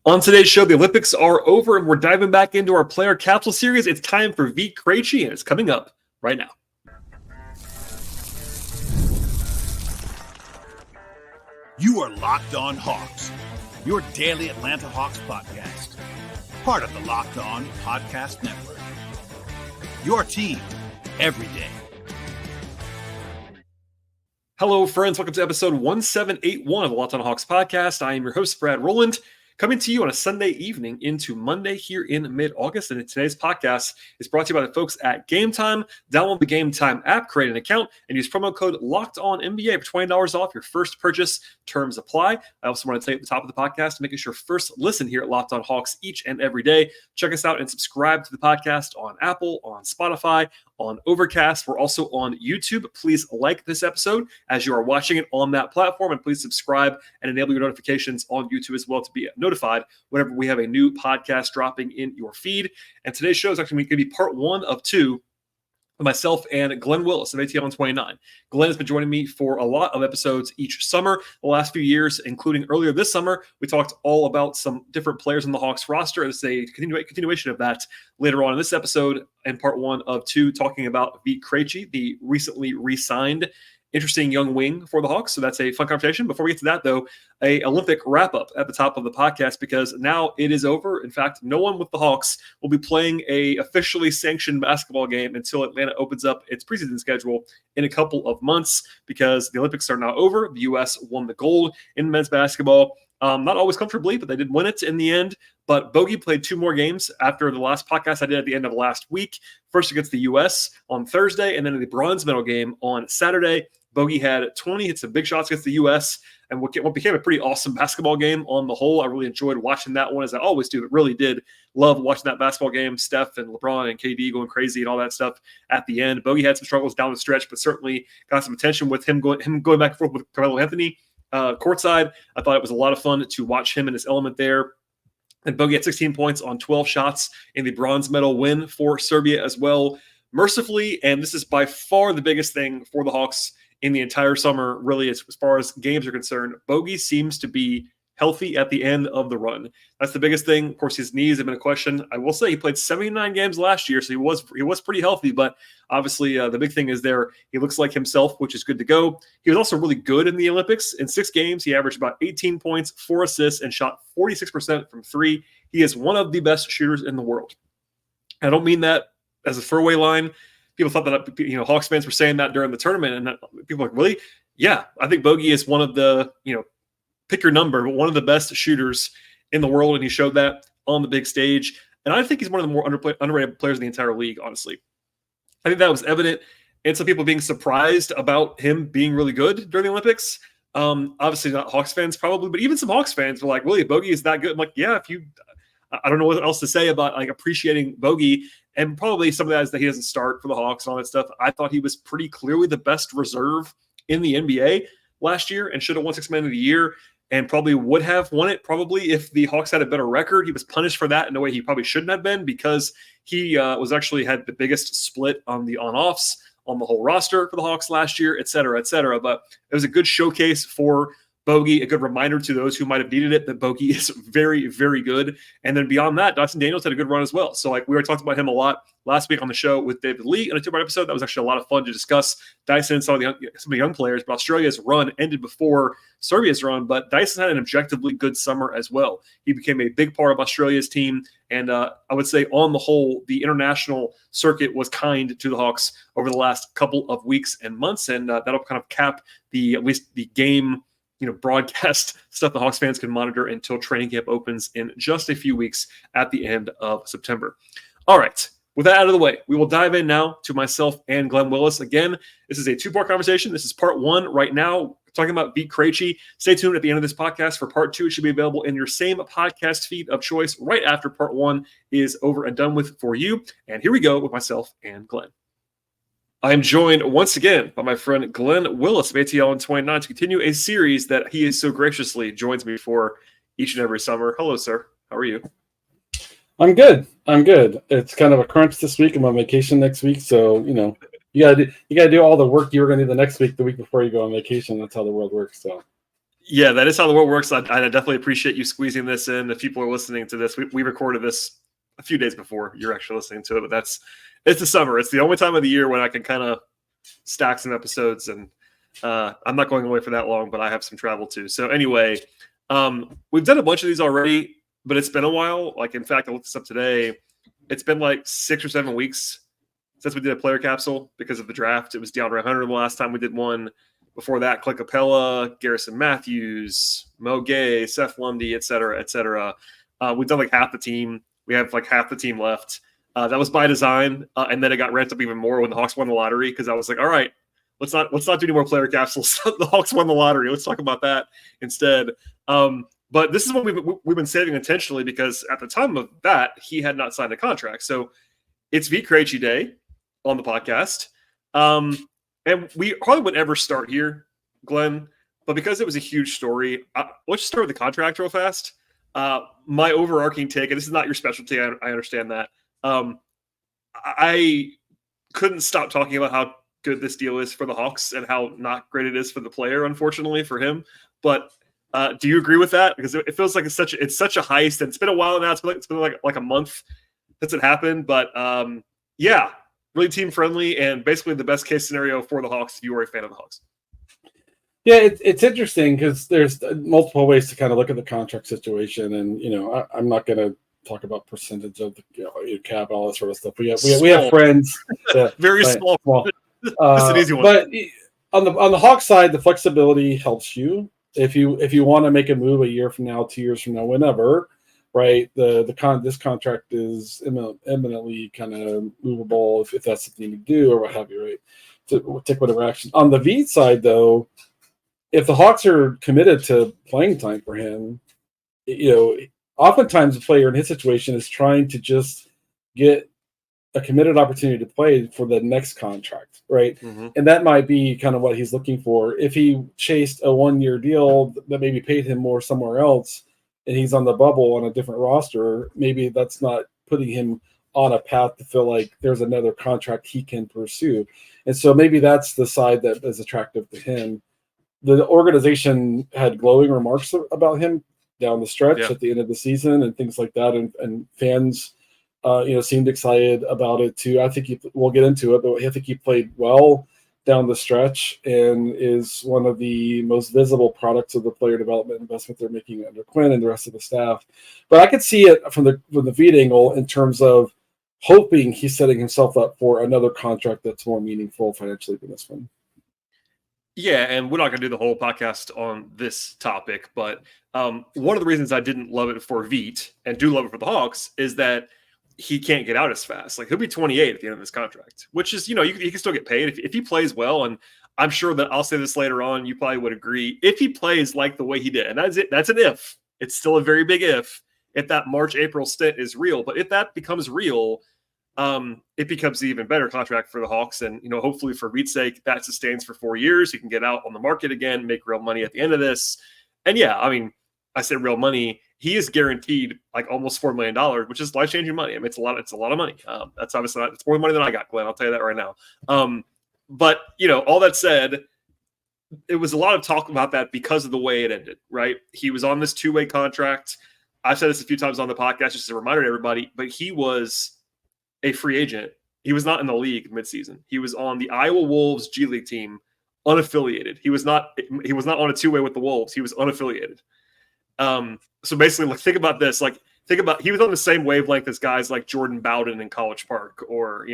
On today's show, the Olympics are over and we're diving back into our player capsule series. It's time for Vit Krejci, and it's coming up right now. You are Locked On Hawks, your daily Atlanta Hawks podcast. Part of the Locked On Podcast Network. Your team every day. Hello, friends. Welcome to episode 1781 of the Locked On Hawks podcast. I am your host, Brad Rowland, coming to you on a Sunday evening into Monday here in mid-August. And today's podcast is brought to you by the folks at Gametime. Download the Gametime app, create an account, and use promo code LOCKEDONNBA for $20 off your first purchase. Terms apply. I also want to tell you at the top of the podcast to make it your first listen here at Locked On Hawks each and every day. Check us out and subscribe to the podcast on Apple, on Spotify, on Overcast. We're also on YouTube. Please like this episode as you are watching it on that platform, and please subscribe and enable your notifications on YouTube as well to be notified whenever we have a new podcast dropping in your feed. And today's show is actually going to be part one of two of myself and Glen Willis of ATL 29. Glen has been joining me for a lot of episodes each summer, the last few years, including earlier this summer. We talked all about some different players in the Hawks roster. It's a continuation of that later on in this episode and part one of two, talking about Vit Krejci, the recently re-signed interesting young wing for the Hawks. So that's a fun conversation. Before we get to that, though, a Olympic wrap-up at the top of the podcast, because now it is over. In fact, no one with the Hawks will be playing a officially sanctioned basketball game until Atlanta opens up its preseason schedule in a couple of months, because the Olympics are now over. The U.S. won the gold in men's basketball. Not always comfortably, but they did win it in the end. But Bogey played two more games after the last podcast I did at the end of last week. First against the U.S. on Thursday, and then in the bronze medal game on Saturday. Bogey had 20 hits, some big shots against the U.S., and what became a pretty awesome basketball game on the whole. I really enjoyed watching that one, as I always do. It really did love watching that basketball game. Steph and LeBron and KD going crazy and all that stuff at the end. Bogey had some struggles down the stretch, but certainly got some attention with him going back and forth with Carmelo Anthony courtside. I thought it was a lot of fun to watch him in his element there. And Bogey had 16 points on 12 shots in the bronze medal win for Serbia as well. Mercifully, and this is by far the biggest thing for the Hawks in the entire summer, really, as far as games are concerned, Bogey seems to be healthy at the end of the run. That's the biggest thing. Of course, his knees have been a question. I will say he played 79 games last year, so he was pretty healthy, but obviously the big thing is there, he looks like himself, which is good to go. He was also really good in the Olympics. In 6 games, he averaged about 18 points, 4 assists, and shot 46% from 3. He is one of the best shooters in the world. I don't mean that as a throwaway line. People thought that, Hawks fans were saying that during the tournament, and people are like, really? Yeah, I think Bogey is one of the, pick your number, but one of the best shooters in the world, and he showed that on the big stage. And I think he's one of the more underrated players in the entire league, honestly. I think that was evident in some people being surprised about him being really good during the Olympics. Obviously not Hawks fans probably, but even some Hawks fans were like, really, Bogey is that good? I'm like, yeah, I don't know what else to say about appreciating Bogey, and probably some of that is that he doesn't start for the Hawks and all that stuff. I thought he was pretty clearly the best reserve in the NBA last year and should have won 6th Man of the Year, and probably would have won it probably if the Hawks had a better record. He was punished for that in a way he probably shouldn't have been, because he was actually had the biggest split on the on-offs on the whole roster for the Hawks last year, et cetera, et cetera. But it was a good showcase for Bogey, a good reminder to those who might have needed it that Bogey is very, very good. And then beyond that, Dyson Daniels had a good run as well. So we already talked about him a lot last week on the show with David Lee in a 2-part episode. That was actually a lot of fun to discuss Dyson and some of the young players. But Australia's run ended before Serbia's run, but Dyson had an objectively good summer as well. He became a big part of Australia's team. And I would say on the whole, the international circuit was kind to the Hawks over the last couple of weeks and months. And that'll kind of cap at least the game broadcast stuff the Hawks fans can monitor until training camp opens in just a few weeks at the end of September. All right. With that out of the way, we will dive in now to myself and Glen Willis. Again, this is a 2-part conversation. This is part 1 right now, talking about Vit Krejci. Stay tuned at the end of this podcast for part 2. It should be available in your same podcast feed of choice right after part 1 is over and done with for you. And here we go with myself and Glen. I am joined once again by my friend Glen Willis of ATL 29 to continue a series that he so graciously joins me for each and every summer. Hello, sir. How are you? I'm good. It's kind of a crunch this week. I'm on vacation next week, so you gotta do all the work you were gonna do the next week, the week before you go on vacation. That's how the world works. So Yeah, that is how the world works. I definitely appreciate you squeezing this in. If people are listening to this, we recorded this a few days before you're actually listening to it, but it's the summer. It's the only time of the year when I can kind of stack some episodes, and I'm not going away for that long, but I have some travel too. So anyway, we've done a bunch of these already, but it's been a while. Like, in fact, I looked this up today. It's been like 6 or 7 weeks since we did a player capsule because of the draft. It was DeAndre Hunter the last time we did one. Before that, Clint Capella, Garrison Matthews, Mo Gay, Seth Lundy, et cetera, et cetera. We've done like half the team. We have like half the team left. That was by design, and then it got ramped up even more when the Hawks won the lottery, because I was like, all right, let's not do any more player capsules. The Hawks won the lottery. Let's talk about that instead. But this is what we've been saving intentionally, because at the time of that, he had not signed a contract. So it's Vit Krejci Day on the podcast. And we probably would ever start here, Glenn, but because it was a huge story, let's just start with the contract real fast. My overarching take, and this is not your specialty, I understand that. I couldn't stop talking about how good this deal is for the Hawks and how not great it is for the player, unfortunately, for him. But do you agree with that? Because it feels like it's such a heist, and it's been a while now. It's been like a month since it happened, but yeah. Really team friendly, and basically the best case scenario for the Hawks if you are a fan of the Hawks. Yeah, it's interesting because there's multiple ways to kind of look at the contract situation, and I'm not going to talk about percentage of the cap, all that sort of stuff. We have friends, very small. That's an easy one. But on the Hawks side, the flexibility helps you if you want to make a move a year from now, 2 years from now, whenever. Right, this contract is eminently kind of movable if that's something you do or what have you. Right, to take whatever action. On the Vit side, though, if the Hawks are committed to playing time for him, oftentimes the player in his situation is trying to just get a committed opportunity to play for the next contract, right? Mm-hmm. And that might be kind of what he's looking for. If he chased a 1-year deal that maybe paid him more somewhere else, and he's on the bubble on a different roster, maybe that's not putting him on a path to feel like there's another contract he can pursue. And so maybe that's the side that is attractive to him. The organization had glowing remarks about him down the stretch at the end of the season and things like that. And fans, seemed excited about it too. I think we'll get into it, but I think he played well down the stretch and is one of the most visible products of the player development investment they're making under Quinn and the rest of the staff. But I could see it from the Vit angle in terms of hoping he's setting himself up for another contract that's more meaningful financially than this one. Yeah, and we're not going to do the whole podcast on this topic, but one of the reasons I didn't love it for Vit and do love it for the Hawks is that he can't get out as fast. Like, he'll be 28 at the end of this contract, which is, you can still get paid if he plays well. And I'm sure that I'll say this later on, you probably would agree, if he plays like the way he did, and that's it. That's an if. It's still a very big if that March, April stint is real. But if that becomes real, it becomes an even better contract for the Hawks. And, hopefully for Vit's sake, that sustains for 4 years. He can get out on the market again, make real money at the end of this. And yeah, I mean, I said real money. He is guaranteed like almost $4 million, which is life-changing money. I mean, it's a lot of money. That's obviously it's more money than I got, Glenn. I'll tell you that right now. But all that said, it was a lot of talk about that because of the way it ended, right? He was on this 2-way contract. I've said this a few times on the podcast, just as a reminder to everybody, but he was a free agent. He was not in the league midseason. He was on the Iowa Wolves G League team, unaffiliated. He was not on a 2-way with the Wolves. He was unaffiliated. So basically, like, think about this. Like, he was on the same wavelength as guys like Jordan Bowden in College Park, or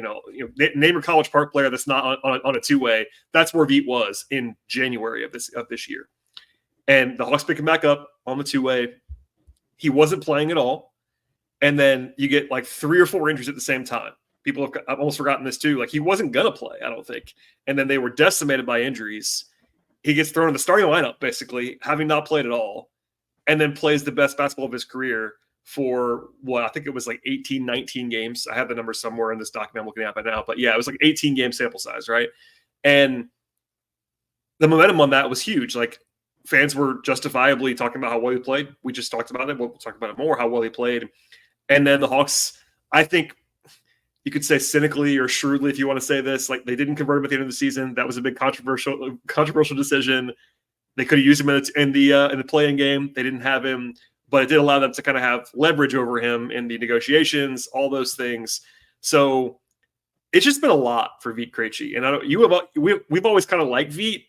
name a College Park player that's not on a 2-way. That's where Vit was in January of this year, and the Hawks pick him back up on the 2-way. He wasn't playing at all, and then you get like 3 or 4 injuries at the same time. People have almost forgotten this too. Like, he wasn't gonna play, I don't think, and then they were decimated by injuries. He gets thrown in the starting lineup, basically having not played at all. And then plays the best basketball of his career for I think it was like 18, 19 games. I have the numbers somewhere in this document I'm looking at now. But yeah, it was like 18 game sample size, right? And the momentum on that was huge. Like, fans were justifiably talking about how well he played. We just talked about it. We'll talk about it more, how well he played. And then the Hawks, I think you could say cynically or shrewdly, if you want to say this, like, they didn't convert him at the end of the season. That was a big controversial decision. They could have used him in the play-in game. They didn't have him, but it did allow them to kind of have leverage over him in the negotiations, all those things. So it's just been a lot for Vit Krejci. And we've always kind of liked Vit,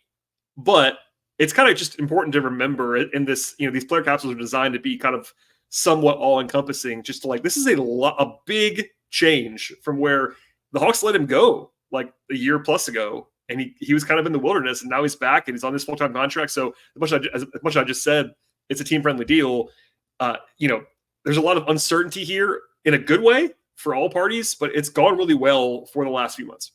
but it's kind of just important to remember in this, these player capsules are designed to be kind of somewhat all-encompassing, just to like, this is a big change from where the Hawks let him go like a year plus ago. And he was kind of in the wilderness, and now he's back and he's on this full-time contract. So as much as I just said, it's a team-friendly deal. There's a lot of uncertainty here in a good way for all parties, but it's gone really well for the last few months.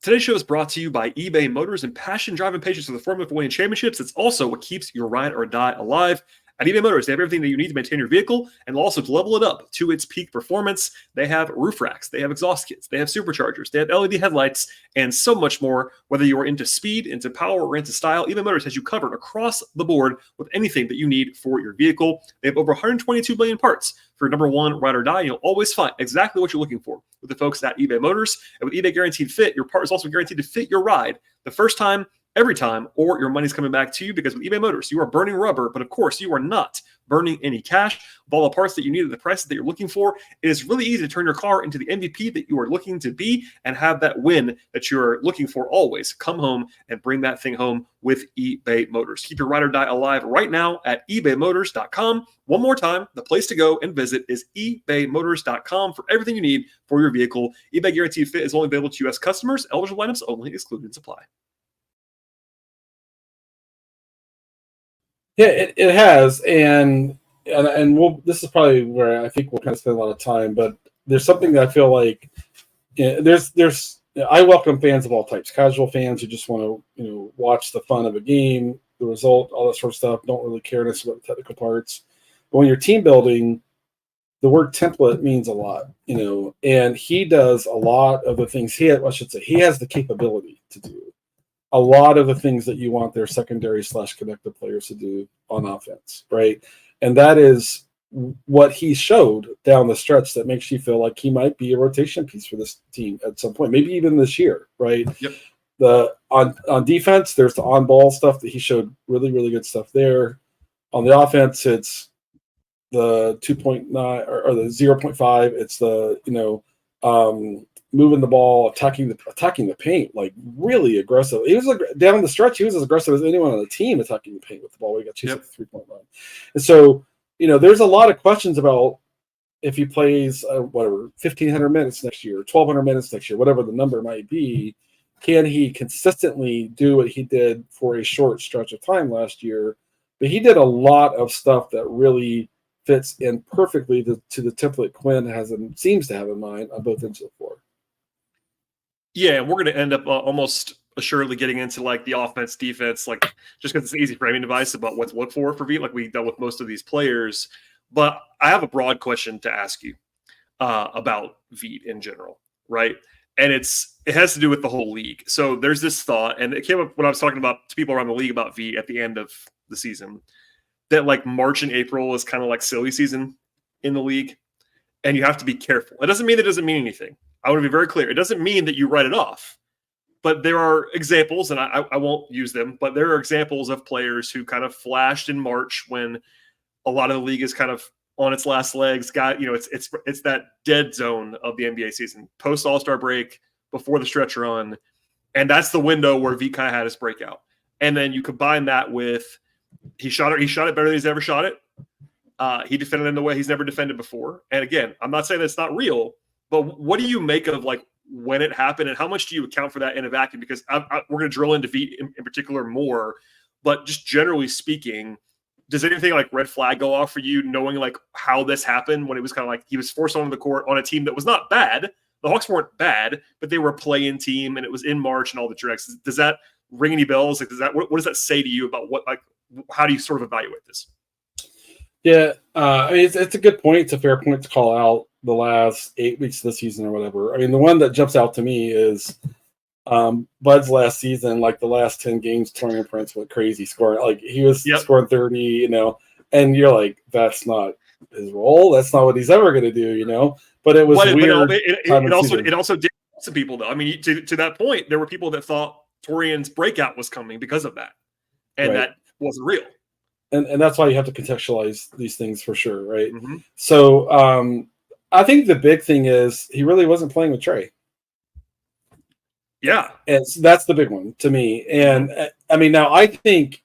Today's show is brought to you by eBay Motors, and passion, drive, and patience are the formula for winning championships. It's also what keeps your ride or die alive. At eBay Motors, they have everything that you need to maintain your vehicle, and also to level it up to its peak performance. They have roof racks, they have exhaust kits, they have superchargers, they have LED headlights, and so much more. Whether you are into speed, into power, or into style, eBay Motors has you covered across the board with anything that you need for your vehicle. They have over 122 billion parts for your number one ride or die. You'll always find exactly what you're looking for with the folks at eBay Motors. And with eBay Guaranteed Fit, your part is also guaranteed to fit your ride the first time, every time, or your money's coming back to you, because with eBay Motors, you are burning rubber, but of course, you are not burning any cash. With all the parts that you need at the prices that you're looking for, it is really easy to turn your car into the MVP that you are looking to be and have that win that you're looking for always. Come home and bring that thing home with eBay Motors. Keep your ride or die alive right now at ebaymotors.com. One more time, the place to go and visit is ebaymotors.com for everything you need for your vehicle. eBay Guaranteed Fit is only available to U.S. customers. Eligible items only, excluded supply. Yeah, it has, and this is probably where I think we'll kind of spend a lot of time. But there's something that I feel like I welcome fans of all types, casual fans who just want to watch the fun of a game, the result, all that sort of stuff. Don't really care necessarily about the technical parts. But when you're team building, the word template means a lot, And he does a lot of the things he has the capability to do a lot of the things that you want their secondary/connected players to do on offense, right? And that is what he showed down the stretch that makes you feel like he might be a rotation piece for this team at some point, maybe even this year, right? Yep. On defense, there's the on-ball stuff that he showed really, really good stuff there. On the offense, it's the 2.9 or the 0.5. It's the moving the ball, attacking the paint, like really aggressive. He was down the stretch. He was as aggressive as anyone on the team attacking the paint with the ball. We got chased at the 3-point line, and so there's a lot of questions about if he plays 1,500 minutes next year, 1,200 minutes next year, whatever the number might be. Can he consistently do what he did for a short stretch of time last year? But he did a lot of stuff that really fits in perfectly to the template Quinn seems to have in mind on both ends of the floor. Yeah, and we're going to end up almost assuredly getting into like the offense, defense, like just because it's an easy framing device about what to look for Vit, like we dealt with most of these players. But I have a broad question to ask you about Vit in general, right? And it has to do with the whole league. So there's this thought, and it came up when I was talking to people around the league about Vit at the end of the season, that like March and April is kind of like silly season in the league, and you have to be careful. It doesn't mean it doesn't mean anything. I want to be very clear. It doesn't mean that you write it off, but there are examples, and I won't use them, but there are examples of players who kind of flashed in March when a lot of the league is kind of on its last legs. It's that dead zone of the NBA season, post All-Star break, before the stretch run, and that's the window where Vit kind of had his breakout. And then you combine that with he shot it better than he's ever shot it. He defended in the way he's never defended before. And again, I'm not saying that's not real. But what do you make of like when it happened, and how much do you account for that in a vacuum? Because we're going to drill into Vit in particular more, but just generally speaking, does anything like red flag go off for you, knowing like how this happened when it was kind of like he was forced onto the court on a team that was not bad? The Hawks weren't bad, but they were a play-in team, and it was in March and all the directs. Does that ring any bells? Like, what does that say to you about how do you sort of evaluate this? Yeah, I mean, it's a good point. It's a fair point to call out the last 8 weeks of the season or whatever. I mean, the one that jumps out to me is Bud's last season, like the last 10 games, Torian Prince went crazy scoring. Like he was scoring 30, and you're like, that's not his role. That's not what he's ever going to do, But it was weird. It also did some people, though. I mean, to that point, there were people that thought Torian's breakout was coming because of that. And that wasn't real. And that's why you have to contextualize these things for sure, right? Mm-hmm. So I think the big thing is he really wasn't playing with Trey. Yeah. And so that's the big one to me. And I mean, now I think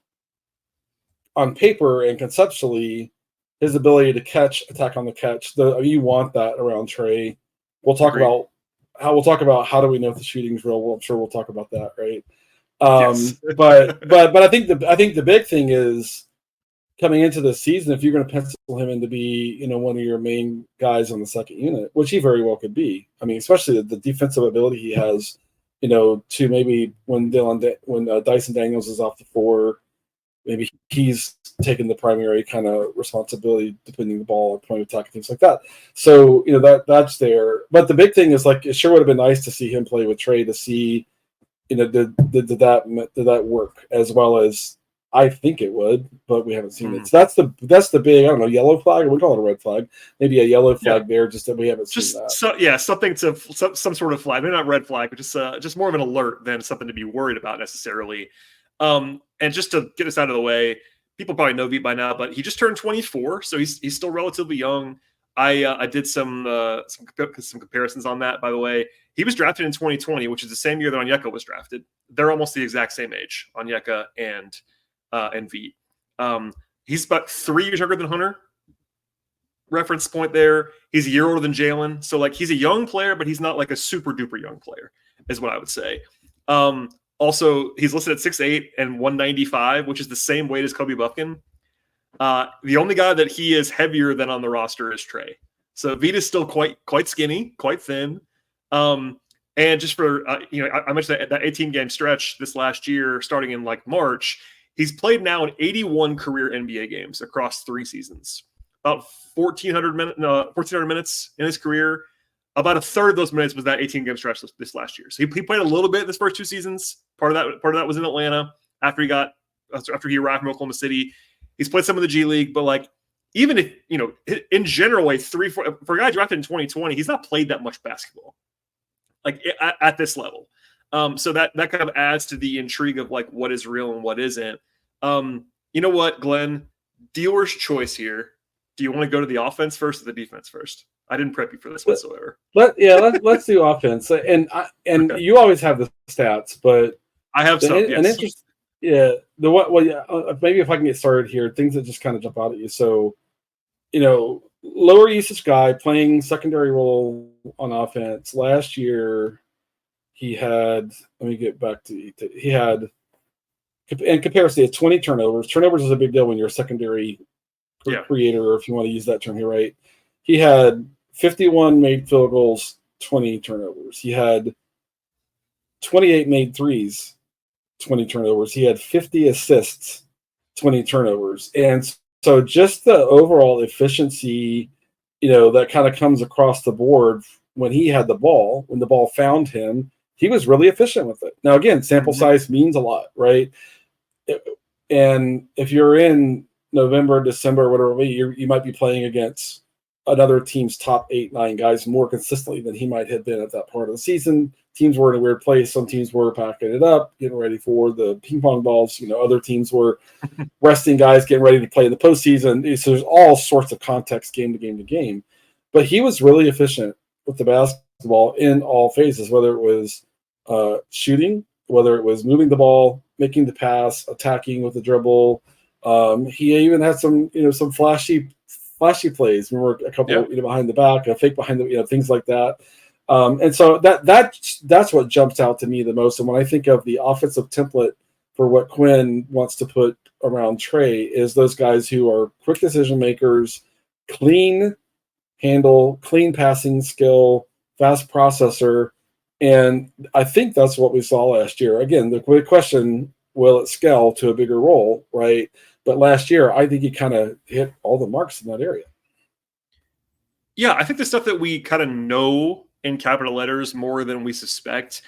on paper and conceptually, his ability to catch, attack on the catch, you want that around Trey. We'll talk about how do we know if the shooting's real. Well, I'm sure we'll talk about that, right? Yes. but I think the big thing is coming into the season, if you're going to pencil him in to be, one of your main guys on the second unit, which he very well could be. I mean, especially the defensive ability he has, to maybe when Dyson Daniels is off the floor, maybe he's taking the primary kind of responsibility, defending the ball or point of attack and things like that. So, that's there. But the big thing is, like, it sure would have been nice to see him play with Trey to see, did that work as well as I think it would, but we haven't seen it. So that's the big, I don't know, yellow flag, or we call it a red flag, maybe a yellow flag there, just that we haven't seen that. Something to some sort of flag, maybe not red flag, but just more of an alert than something to be worried about necessarily. And just to get us out of the way, people probably know Vit by now, but he just turned 24, so he's still relatively young. I did some comparisons on that, by the way. He was drafted in 2020, which is the same year that Onyeka was drafted. They're almost the exact same age, Onyeka and Vit. He's about 3 years younger than Hunter. Reference point there. He's a year older than Jalen. So, like, he's a young player, but he's not like a super duper young player, is what I would say. Also, he's listed at 6'8" and 195, which is the same weight as Kobe Buffkin. The only guy that he is heavier than on the roster is Trey. So Vit is still quite skinny, quite thin. And just for, I mentioned that 18-game stretch this last year, starting in like March, he's played now in 81 career NBA games across 3 seasons. About 1,400 minutes in his career. About a third of those minutes was that 18-game stretch this last year. So he played a little bit in his first 2 seasons. Part of that was in Atlanta after he arrived from Oklahoma City. He's played some of the G League, but like, even if, in general, for a guy drafted in 2020, he's not played that much basketball, like at this level. So that kind of adds to the intrigue of like what is real and what isn't. You know what, Glenn? Dealer's choice here. Do you want to go to the offense first or the defense first? I didn't prep you for this whatsoever. Let's do offense. And okay. You always have the stats, but I have some. Yes. Maybe if I can get started here, things that just kind of jump out at you. So, lower usage guy playing secondary role on offense. Last year, he had. Let me get back to. He had, in comparison, he had 20 turnovers. Turnovers is a big deal when you're a secondary creator, or if you want to use that term here, right? He had 51 made field goals, 20 turnovers. He had 28 made threes, 20 turnovers. He had 50 assists, 20 turnovers. And so just the overall efficiency, that kind of comes across the board when he had the ball, when the ball found him, he was really efficient with it. Now, again, sample size means a lot, right? And if you're in November, December, whatever, you might be playing against another team's top 8, 9 guys more consistently than he might have been at that part of the season. Teams were in a weird place. Some teams were packing it up, getting ready for the ping pong balls. Other teams were resting guys, getting ready to play in the postseason. So there's all sorts of context game to game to game. But he was really efficient with the basketball in all phases, whether it was shooting, whether it was moving the ball, making the pass, attacking with the dribble. He even had some flashy plays. Remember a couple, behind the back, a fake behind the, things like that. And so that's what jumps out to me the most. And when I think of the offensive template for what Quinn wants to put around Trey, is those guys who are quick decision makers, clean handle, clean passing skill, fast processor. And I think that's what we saw last year. Again, the question, will it scale to a bigger role, right? But last year, I think he kind of hit all the marks in that area. Yeah, I think the stuff that we kind of know in capital letters more than we suspect,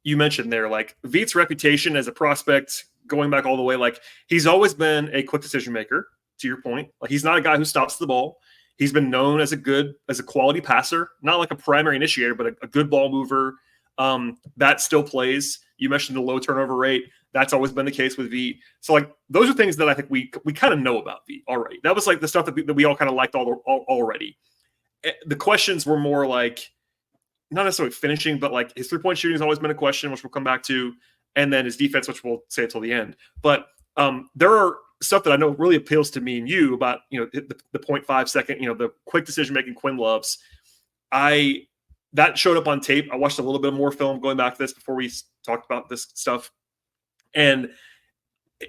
you mentioned there, like Vit's reputation as a prospect going back all the way, like he's always been a quick decision maker, to your point. Like he's not a guy who stops the ball. He's been known as a quality passer, not like a primary initiator, but a good ball mover. That still plays. You mentioned the low turnover rate. That's always been the case with Vit. So like those are things that I think we kind of know about Vit already. That was like the stuff that we all kind of liked already. The questions were more like not necessarily finishing, but like his 3-point shooting has always been a question, which we'll come back to, and then his defense, which we'll say until the end. But there are stuff that I know really appeals to me and you about the 0.5 second, the quick decision making Quinn loves. That showed up on tape. I watched a little bit more film going back to this before we talked about this stuff. And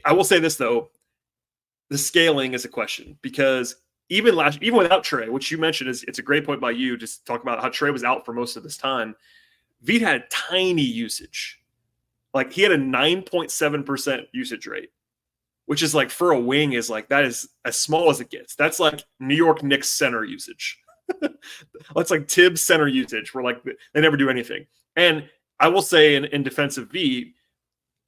I will say this, though. The scaling is a question because even without Trey, which you mentioned it's a great point by you, just talk about how Trey was out for most of this time. Vit had tiny usage. Like he had a 9.7% usage rate, which is like for a wing is like that is as small as it gets. That's like New York Knicks center usage. That's like Tibbs center usage where like they never do anything. And I will say in defensive Vit,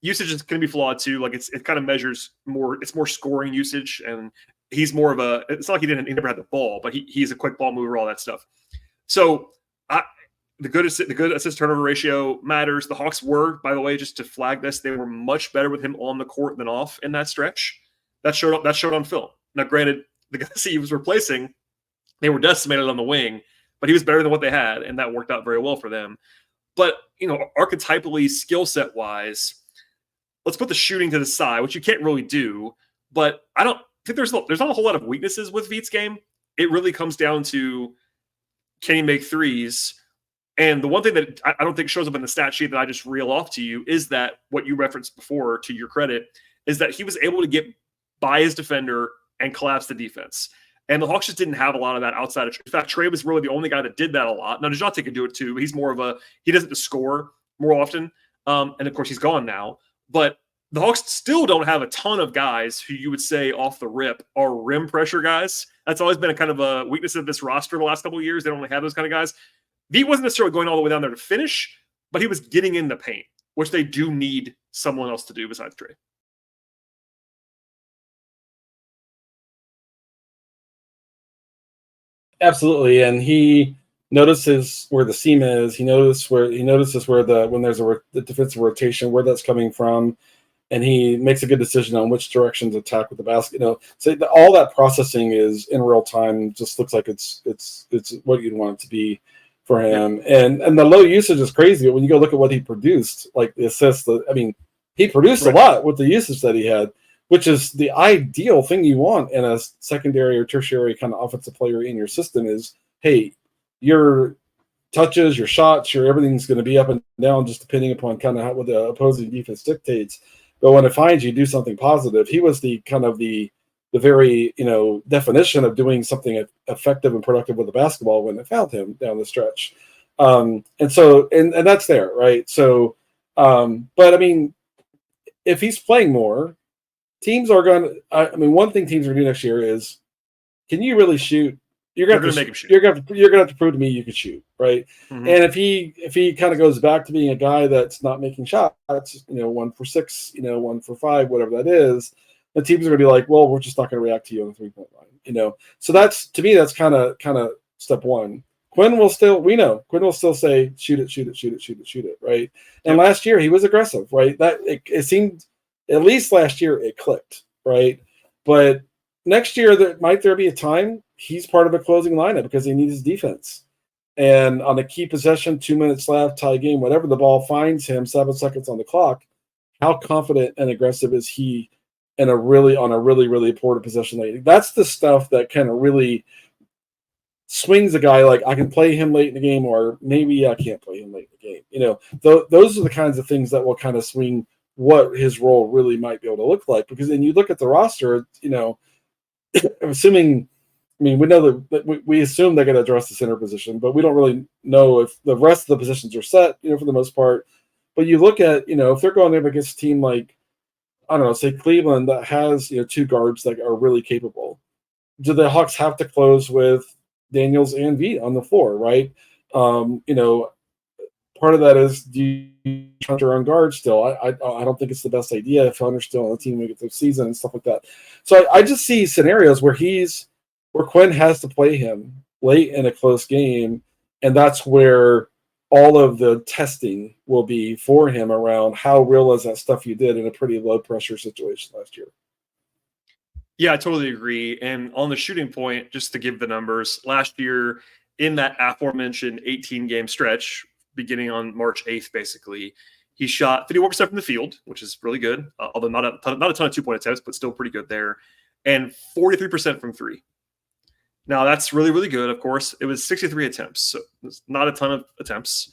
usage is going to be flawed too. Like it kind of measures more. It's more scoring usage, and he's more of a. It's not like he never had the ball, but he's a quick ball mover, all that stuff. So the good assist turnover ratio matters. The Hawks were, by the way, just to flag this, they were much better with him on the court than off in that stretch. That showed on film. Now, granted, the guys he was replacing, they were decimated on the wing, but he was better than what they had, and that worked out very well for them. But archetypally, skill set wise, let's put the shooting to the side, which you can't really do. But I don't think there's not a whole lot of weaknesses with Vit's game. It really comes down to can he make threes? And the one thing that I don't think shows up in the stat sheet that I just reel off to you is that what you referenced before, to your credit, is that he was able to get by his defender and collapse the defense. And the Hawks just didn't have a lot of that outside of Trey. In fact, Trey was really the only guy that did that a lot. Now, DeJounte can do it too, but he's more of he doesn't score more often. And of course, he's gone now. But the Hawks still don't have a ton of guys who you would say off the rip are rim pressure guys. That's always been a kind of a weakness of this roster the last couple of years. They don't really have those kind of guys. Vit wasn't necessarily going all the way down there to finish, but he was getting in the paint, which they do need someone else to do besides Trey. Absolutely, and he notices where the seam is. He notices where when there's the defensive rotation, where that's coming from, and he makes a good decision on which direction to attack with the basket. So all that processing is in real time. Just looks like it's what you'd want it to be for him. And the low usage is crazy. But when you go look at what he produced, like the assists, he produced a lot with the usage that he had, which is the ideal thing you want in a secondary or tertiary kind of offensive player in your system is, hey, your touches, your shots, everything's going to be up and down just depending upon kind of what the opposing defense dictates. But when it finds you, do something positive. He was the kind of the very, definition of doing something effective and productive with the basketball when it found him down the stretch. And that's there, right? So, but I mean, if he's playing more, teams are going to, one thing teams are going to do next year is, can you really shoot? You're going to make him shoot. You're going to have to prove to me you can shoot, right? Mm-hmm. And if he kind of goes back to being a guy that's not making shots, 1 for 6, 1 for 5, whatever that is, the teams are going to be like, well, we're just not going to react to you on the 3-point line, So that's, to me, that's kind of step one. Quinn will still say, shoot it, right? And last year he was aggressive, right? That it seemed, at least last year, it clicked, right? But next year, there be a time he's part of a closing lineup because he needs defense. And on a key possession, 2 minutes left, tie game, whatever, the ball finds him, 7 seconds on the clock. How confident and aggressive is he on a really important possession late? That's the stuff that kind of really swings a guy like I can play him late in the game, or maybe I can't play him late in the game. Those are the kinds of things that will kind of swing what his role really might be able to look like. Because then you look at the roster, assuming, we know that we assume they're going to address the center position, but we don't really know if the rest of the positions are set, for the most part. But you look at, if they're going up against a team like, I don't know, say Cleveland that has, 2 guards that are really capable. Do the Hawks have to close with Daniels and Vit on the floor, right? Part of that is, do you hunt your own guard still? I don't think it's the best idea if Hunter's still on the team when we get through the season and stuff like that. So I just see scenarios where Quinn has to play him late in a close game, and that's where all of the testing will be for him around how real is that stuff you did in a pretty low pressure situation last year. Yeah, I totally agree. And on the shooting point, just to give the numbers, last year in that aforementioned 18-game stretch, beginning on March 8th, basically, he shot 51% from the field, which is really good, although not a ton of 2-point attempts, but still pretty good there, and 43% from three. Now, that's really, really good, of course. It was 63 attempts, so it's not a ton of attempts.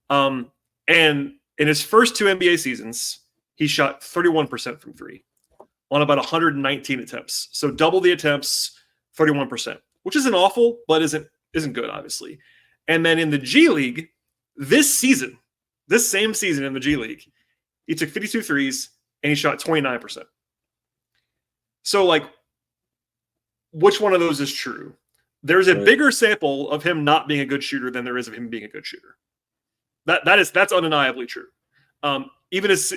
And in his first 2 NBA seasons, he shot 31% from three on about 119 attempts. So double the attempts, 31%, which isn't awful, but isn't good, obviously. And then in the G League, this same season in the G League, he took 52 threes and he shot 29%. So, like, which one of those is true? There's a bigger sample of him not being a good shooter than there is of him being a good shooter. That's undeniably true. Even as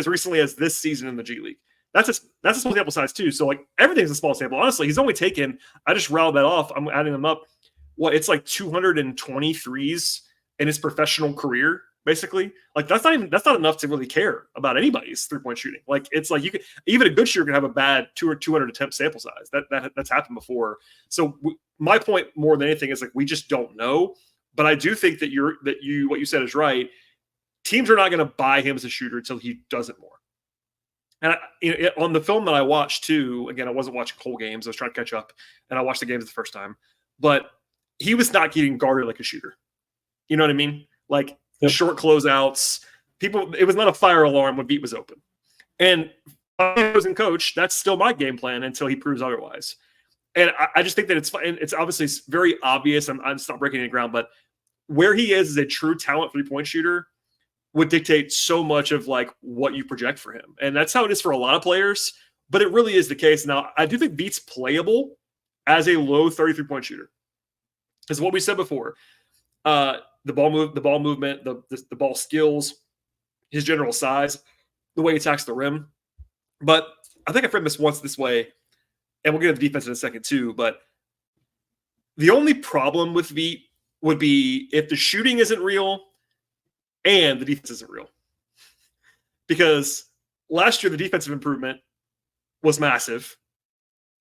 recently as this season in the G League. That's a small sample size too. So, like, everything's a small sample. Honestly, he's only taken, I just rounded that off. I'm adding them up. It's like 223s in his professional career, basically. Like, that's not enough to really care about anybody's 3-point shooting. Like, it's like even a good shooter can have a bad 200 attempt sample size. That's happened before. So my point more than anything is, like, we just don't know. But I do think that what you said is right. Teams are not going to buy him as a shooter until he does it more. And on the film that I watched too, again, I wasn't watching whole games. I was trying to catch up, and I watched the games the first time. But he was not getting guarded like a shooter. You know what I mean? Like, short closeouts. It was not a fire alarm when Vit was open. And I was in coach, that's still my game plan until he proves otherwise. And I just think that it's obviously very obvious. I'm not breaking any ground, but where he is a true talent 3-point shooter would dictate so much of, like, what you project for him. And that's how it is for a lot of players, but it really is the case. Now, I do think Vit's playable as a low 33-point shooter. Because what we said before, the ball movement, the ball skills, his general size, the way he attacks the rim. But I think I framed this once this way, and we'll get to the defense in a second too, but the only problem with Vit would be if the shooting isn't real and the defense isn't real. Because last year, the defensive improvement was massive.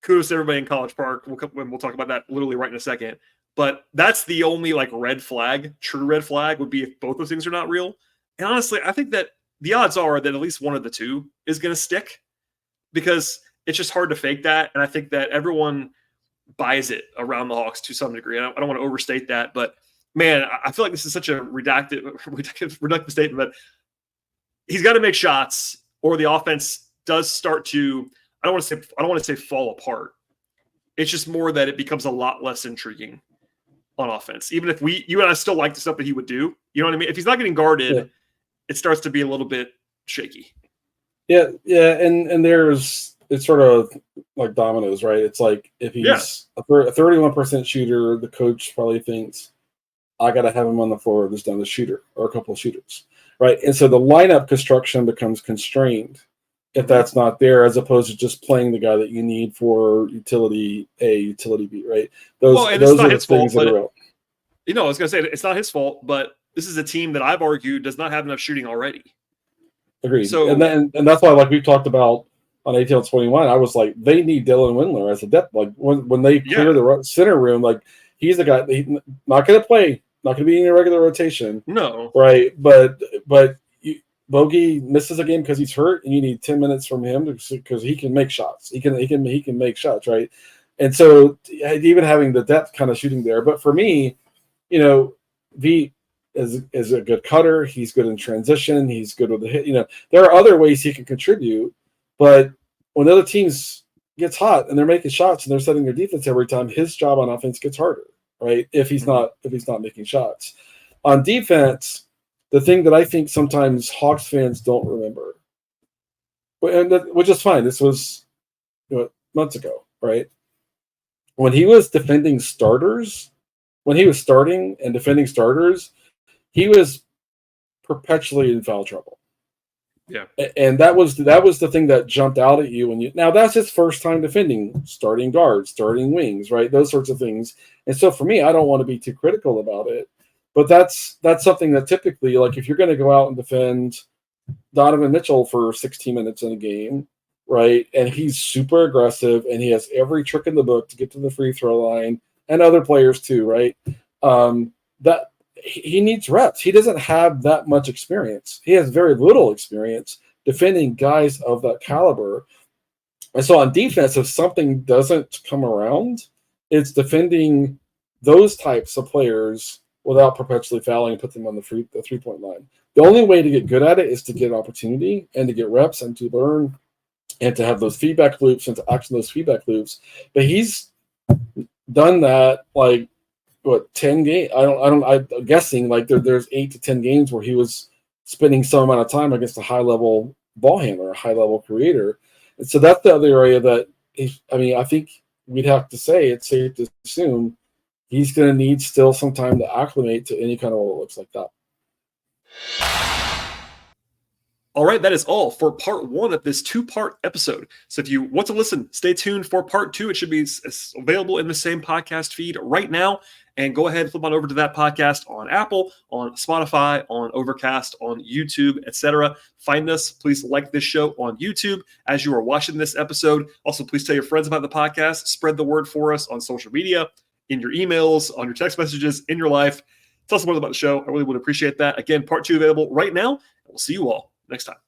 Kudos to everybody in College Park. We'll talk about that literally right in a second. But that's the only, like, true red flag would be if both those things are not real. And honestly, I think that the odds are that at least one of the two is going to stick, because it's just hard to fake that. And I think that everyone buys it around the Hawks to some degree. And I don't want to overstate that, but man, I feel like this is such a reductive statement, but he's got to make shots or the offense does start to, I don't want to say fall apart. It's just more that it becomes a lot less intriguing on offense. Even if you and I still like the stuff that he would do, you know what I mean? If he's not getting guarded, it starts to be a little bit shaky. Yeah. And it's sort of like dominoes, right? It's like if he's a 31% shooter, the coach probably thinks, I got to have him on the floor this down the shooter or a couple of shooters, right? And so the lineup construction becomes constrained if that's not there, as opposed to just playing the guy that you need for utility A, utility B, right? Those are the things that are real. I was going to say, it's not his fault, but this is a team that I've argued does not have enough shooting already. Agreed. So, and that's why, like we've talked about on ATL 21, I was like, they need Dylan Windler as a depth. Like when they clear the center room, like he's the guy. He's not going to play, not going to be in a regular rotation. No, right? But Bogey misses a game because he's hurt, and you need 10 minutes from him because he can make shots. He can make shots, right? And so even having the depth kind of shooting there. But for me, Vit is a good cutter. He's good in transition. He's good with the hit. There are other ways he can contribute, but when the other teams gets hot and they're making shots and they're setting their defense every time, his job on offense gets harder, right? If he's not making shots. On defense, the thing that I think sometimes Hawks fans don't remember, which is fine. This was months ago, right? When he was defending starters, when he was starting and defending starters, he was perpetually in foul trouble. Yeah, and that was the thing that jumped out at you. Now that's his first time defending starting guards, starting wings, right? Those sorts of things. And so for me, I don't want to be too critical about it, But that's something that typically, like if you're going to go out and defend Donovan Mitchell for 16 minutes in a game, right, and he's super aggressive and he has every trick in the book to get to the free throw line, and other players too, right? That he needs reps. He doesn't have that much experience. He has very little experience defending guys of that caliber. And so on defense, if something doesn't come around, it's defending those types of players without perpetually fouling and put them on the three-point line. The only way to get good at it is to get opportunity and to get reps and to learn and to have those feedback loops and to act on those feedback loops. But he's done that like 10 games. I'm guessing like there's 8 to 10 games where he was spending some amount of time against a high level ball handler, a high level creator. And so that's the other area that I think we'd have to say it's safe to assume he's going to need still some time to acclimate to any kind of what looks like that. All right, that is all for part 1 of this 2-part episode. So if you want to listen, stay tuned for part 2. It should be available in the same podcast feed right now. And go ahead and flip on over to that podcast on Apple, on Spotify, on Overcast, on YouTube, etc. Find us. Please like this show on YouTube as you are watching this episode. Also, please tell your friends about the podcast. Spread the word for us on social media, in your emails, on your text messages, in your life. Tell us more about the show. I really would appreciate that. Again, part 2 available right now. We'll see you all next time.